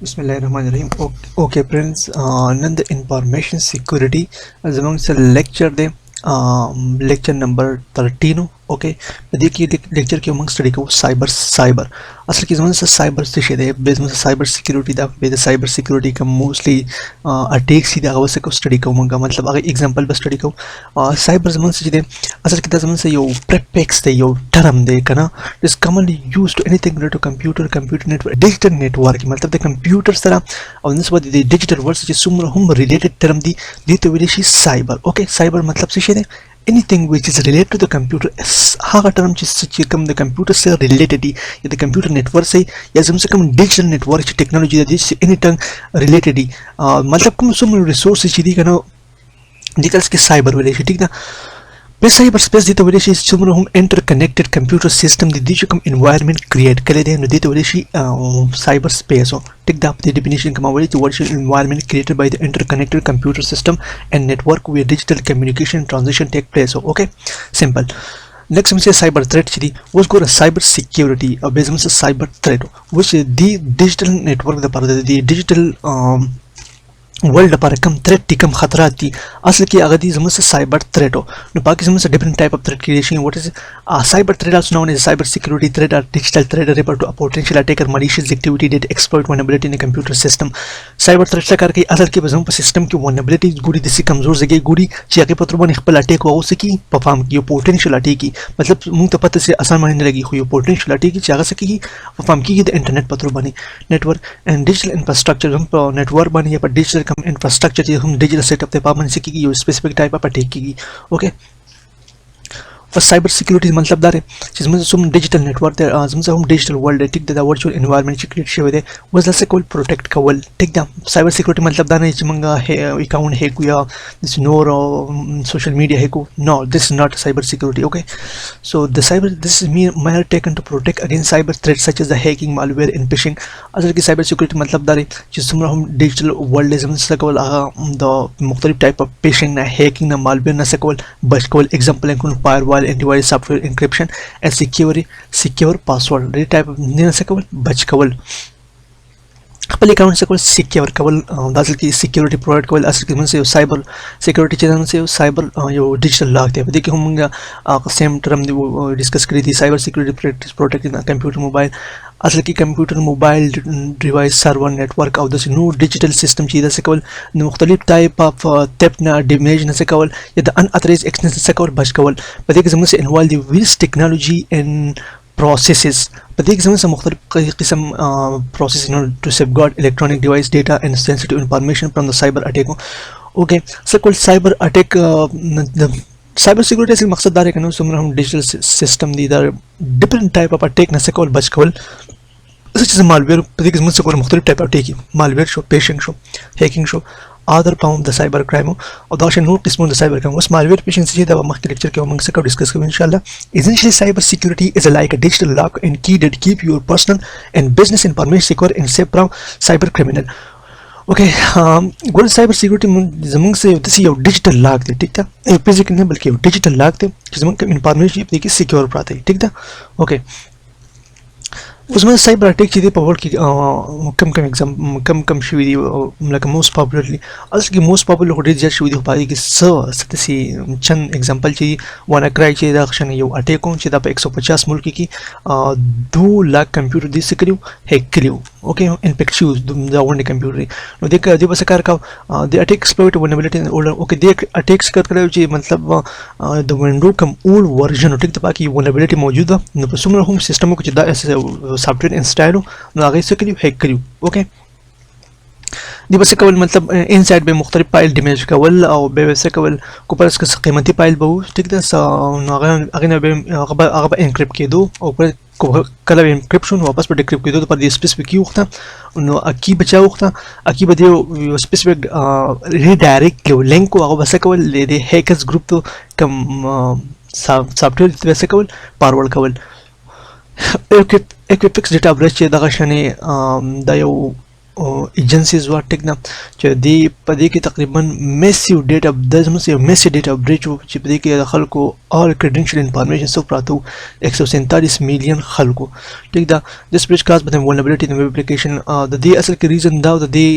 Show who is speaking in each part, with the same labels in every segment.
Speaker 1: Bismillahirrahmanirrahim. Okay, friends. None the information security as amongst the lecture the lecture number 13. Okay, देखिए lecture के उमंग study को cyber असल की ज़माने से cyber से शेदे बेस में cyber security दा बेस cyber security का mostly attacks ही दा अगर से को study को उमंगा मतलब अगर example बस study को cyber ज़माने से शेदे असल की ज़माने से यो prepex दे यो term दे कना is commonly used to anything related to computer network digital network मतलब the computer सरा और निस्बत the digital world से सुमर हम related term दी तो विदेशी cyber okay cyber मतलब से शेदे anything which is related to the computer हाँ term जिससे कम the computer से related ही या the computer network से या जम से कम digital network की technology है जिससे any term related ही मतलब कम सुमर resource चीज़ का ना निकल के cyber वाले ठीक ना Best cyberspace dito wala shi sumro hum interconnected computer system di dito kam environment create kale de no dito wala shi cyberspace so take the definition kama wala word shi environment created by the interconnected computer system and network where digital communication transition take place so okay simple next we say cyber threat chidi was go a cyber security a business cyber threat which the digital network the part the digital world पर कम threat T कम खतरात थी असल की अगदी जमन से cyber threat हो नो बाकी जमन से different type of threat creation what is cyber threat also known as cyber security threat or digital threat refer to a potential attacker malicious activity that exploit vulnerability in a computer system cyber threat से करके असल के बजम पर सिस्टम की vulnerability गुड़ी दिसी कमजोर जगह गुड़ी चिया के पत्र बन खपल अटैक हो सकी परफॉर्म की पोटेंशियल अटैक की मतलब मुंग तो पता से आसान मानने लगी हुई पोटेंशियल अटैक की चाह सकी परफॉर्म की द इंटरनेट पत्र बनी नेटवर्क एंड डिजिटल इंफ्रास्ट्रक्चर हम नेटवर्क बनी या पर डिजिटल infrastructure हम digital setup ते पावन से की specific type of attack की okay for cyber security मतलब दारे जिसमें सुम digital network ते जिसमें हम digital world ठीक दा virtual environment create शे दे वो जैसे कोई protect कवल ठीक दा cyber security मतलब दाने जिसमें है account है कुया this nor social media है को no this is not cyber security okay so the cyber this is mere taken to protect against cyber threats such as the hacking malware and phishing असल की cyber security मतलब दारे जिसमें हम digital world जिसमें से कवल the मुख्तलिफ type of phishing ना hacking ना malware ना से कवल बच कवल example है firewall antivirus software encryption and secure password this type of नहीं से कवल बच कवल पहले अकाउंट से कवल सिक्योर कवल दासल की सिक्योरिटी प्रोवाइड कवल असल की मन से साइबर सिक्योरिटी चीज़ से साइबर यो डिजिटल लॉक थे देखिए हम सेम टर्म डिस्कस करी थी cyber security protect computer mobile असल की computer mobile device server network और दस नो डिजिटल सिस्टम चीज़ से कवल मुख्तलिफ टाइप ऑफ थेफ्ट ना डैमेज न से कवल या द अनऑथराइज्ड एक्सेस से कवल बच कवल पता कि से involve the various technology and processes प्रत्येक समय से मुख्तलिफ किस्म process to safeguard electronic device data and sensitive information from the cyber attack okay so called cyber attack the cyber security से मकसद दार है कि हम डिजिटल सिस्टम दी दार डिफरेंट टाइप ऑफ अटैक न से कॉल बच कॉल such as malware प्रत्येक किस्म से कॉल मुख्तलिफ टाइप ऑफ अटैक की malware show phishing show hacking show other form the cyber crime और दाशे नोट किस्मों the cyber crime उस malware phishing से ज़्यादा मख्तलिफ लेक्चर के उमंग से कब डिस्कस करेंगे इंशाल्लाह essentially cyber security is like a digital lock and key that keep your personal and business information secure and safe from cyber criminal okay goal cyber security जमंग से तसी यो digital lock थे ठीक था ये फिजिकल नहीं बल्कि digital lock थे जमंग का information देखिए सिक्योर प्राप्त है ठीक था okay उसमें साइबर अटैक चीज़ें पावर की कम शुरू मतलब मोस्ट पॉपुलरली असल की मोस्ट पॉपुलर होती है शुरू हो पाई कि सतसी चंद एग्जांपल चाहिए वन अक्राई चाहिए दाखशन यो अटैक हो चाहिए दापे 150 मुल्क की 2 लाख कंप्यूटर दी से करियो हैक करियो okay infectious the one computer नो देख दे बस कर का दे अटैक एक्सप्लॉइट वल्नरेबिलिटी ओके दे अटैक्स कर करे चाहिए मतलब द विंडो कम ओल्ड वर्जन ठीक तो बाकी वल्नरेबिलिटी मौजूद है नो सुमर होम सिस्टम को चाहिए ऐसे सॉफ्टवेयर इंस्टॉल हो ना आगे से करियो हैक करियो ओके दी बस कवल मतलब इनसाइड में मुख्तलिफ फाइल डैमेज कवल और बेवसे कवल ऊपर इसका कीमती फाइल बहु ठीक है अगर एनक्रिप्ट के दो और कलर एनक्रिप्शन वापस पर डिक्रिप्ट के दो तो पर स्पेसिफिक की वक्त उन्होंने अकी बचा वक्त अकी बदियो स्पेसिफिक रीडायरेक्ट के लिंक को अगर बस कवल ले दे हैकर्स ग्रुप तो कम सॉफ्टवेयर वैसे कवल फॉरवर्ड कवल एक फिक्स डेटा ब्रेच चाहिए दगाशने दायो एजेंसीज वा टेक्ना जो दी पदी की तकरीबन मैसिव डेटा दस में से मैसिव डेटा ब्रेच हो चिपदी के दखल को all credential information سو پراته 147 میلیون خلکو ټیک ده this bridge caused by the vulnerability in the web application د دې اصل کې ریزن دا د دې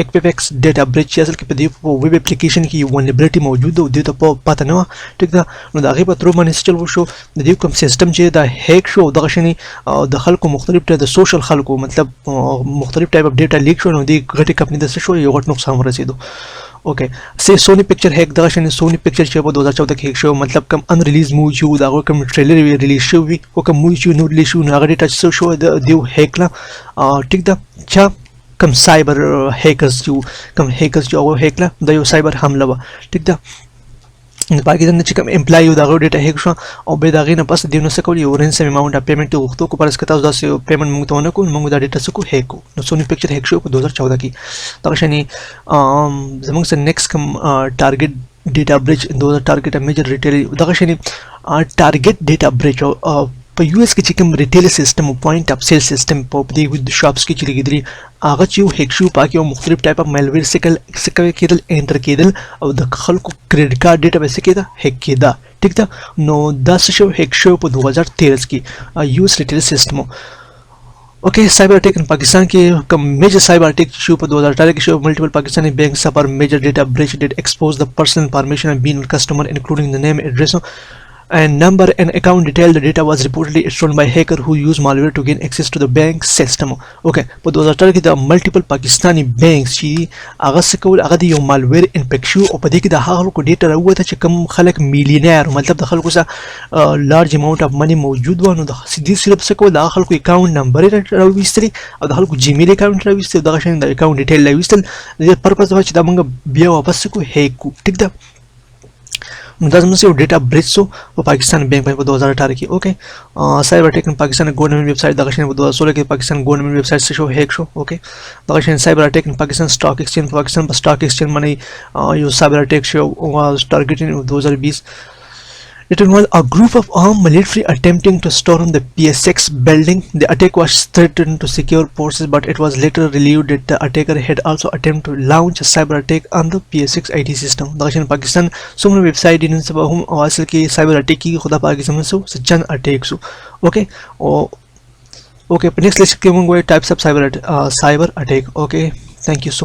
Speaker 1: equifax data breach چې اصل کې په دې ویب اپلیکیشن کې vulnerability موجود او د ته پته نه ټیک ده نو دا غي په تر باندې چل وشو د دې کوم سیستم چې دا هیک شو دغه شنی د خلکو مختلف د سوشل خلکو مطلب مختلف ټایپ اف ډیټا لیک شو نو د غټي کمپنی د څه شو یو غټ نقصان ورسېدو اوکے سی سونی پکچر هیک دغه شنه سونی پکچر چې په 2014 کې هیک شو مطلب کم ان ریلیز مووی چې دا کوم ټریلر ریلیز شو وي او کوم مووی چې نو ریلیز شو نو هغه ټچ شو د دیو هیک لا ټیک دا چې کم سایبر هیکرز چې او هیک لا د یو سایبر حمله و ټیک دا پاکستان چې کوم امپلای دا غو ډیټا هیک شو او به دا غینه پس دیونه سکول یو رنسم اماونټ اف پیمنٹ غوښتو کو پرس کته تاسو پیمنٹ موږ ته نه کو موږ دا ډیټا سکو هیک کو نو سونی پکچر هیک شو په 2014 کې دا شنی زموږ سره نیکست کوم ټارګټ ډیټا بریچ دوه ټارګټ میجر ریټیل دا شنی ټارګټ ډیټا بریچ په یو اس کې چې کوم ریټیل سیستم او پوینټ اف سیل سیستم په دې ود شاپس کې چې لګیدري هغه چې هیک شو پاکي او مختلف ټایپ اف مالویر سکل کېدل انټر کېدل او د خلکو کریډټ کارت ډیټا بیس کېده هیک کېده ټیک ده نو دا څه شو هیک شو په 2013 کې یو اس ریټیل سیستم اوکے سائبر اٹیک ان پاکستان کے میجر سائبر اٹیک شو پر 2018 کے شو ملٹیپل پاکستانی بینک سفر میجر ڈیٹا بریچ ڈیٹ ایکسپوز دا پرسنل انفارمیشن آف بین کسٹمر انکلوڈنگ دا نیم ایڈریس and number and account detail. The data was reportedly stolen by hacker who used malware to gain access to the bank system. Okay, په 2018 کې د ملټیپل پاکستانی بانکس چې هغه څه کول هغه د یو مالویر انفیکټ شو او په دې کې د هغه خلکو ډیټا راوته چې کوم خلک میلیونر مطلب د خلکو سره لارج اماونټ اف منی موجود و نو د سیدي صرف څه کول د خلکو اکاونټ نمبر راوېستلی او د خلکو جیمیل اکاونټ راوېستل دغه شان د اکاونټ ډیټیل راوېستل د پرپز دا چې دا موږ بیا واپس کو هیک کو ټیک ده دا زموږ یو ډیټا بریچ سو په پاکستان بینک په 2018 کې اوکے سایبر اٹیک پاکستان گورنمنٹ ویب سائٹ دغه شین په 2016 کې پاکستان گورنمنٹ ویب سائٹ شو هیک شو اوکے دغه شین سایبر اٹیک پاکستان سٹاک ایکسچینج پاکستان په سٹاک ایکسچینج باندې یو سایبر اٹیک شو ټارګټینګ 2020 It involved a group of armed military attempting to storm the PSX building. The attack was threatened to secure forces, but it was later revealed that the attacker had also attempted to launch a cyber attack on the PSX IT system. दक्षिण पाकिस्तान सुमन वेबसाइट इन सब हम असल के cyber attack की खुदा पाकिस्तान से सच्चन attack so okay okay next lecture के हम types of cyber attack okay thank you so much